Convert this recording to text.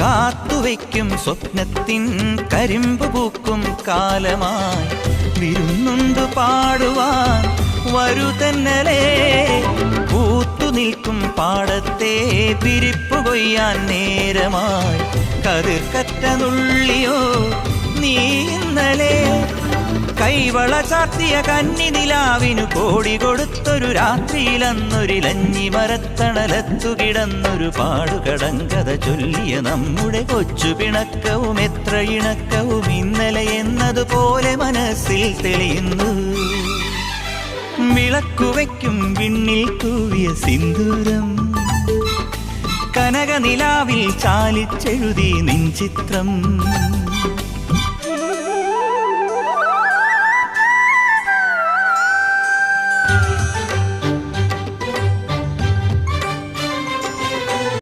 കാത്തുവയ്ക്കും സ്വപ്നത്തിൻ കരിമ്പ് പൂക്കും കാലമായി വിരുന്നുണ്ട് പാടുവാൻ വരുതന്നലേ പൂത്തു നിൽക്കും പാടത്തെ പിരിപ്പു കൊയ്യാൻ നേരമായി കതിർക്കറ്റ നുള്ളിയോ നീ ഇന്നലെ കൈവള ചാർത്തിയ കന്നി നിലാവിനു കോടി കൊടുത്തൊരു രാത്രിയിലന്നൊരിലഞ്ഞി മരത്തണലത്തു കിടന്നൊരു പാടുകടങ്കഥ ചൊല്ലിയ നമ്മുടെ കൊച്ചു പിണക്കവും എത്ര ഇണക്കവും ഇന്നലെ എന്നതുപോലെ മനസ്സിൽ തെളിയുന്നു വിളക്കുവയ്ക്കും വിണ്ണിൽ തൂവിയ സിന്ദൂരം കനകനിലാവിൽ ചാലിച്ചെഴുതി നിൻ ചിത്രം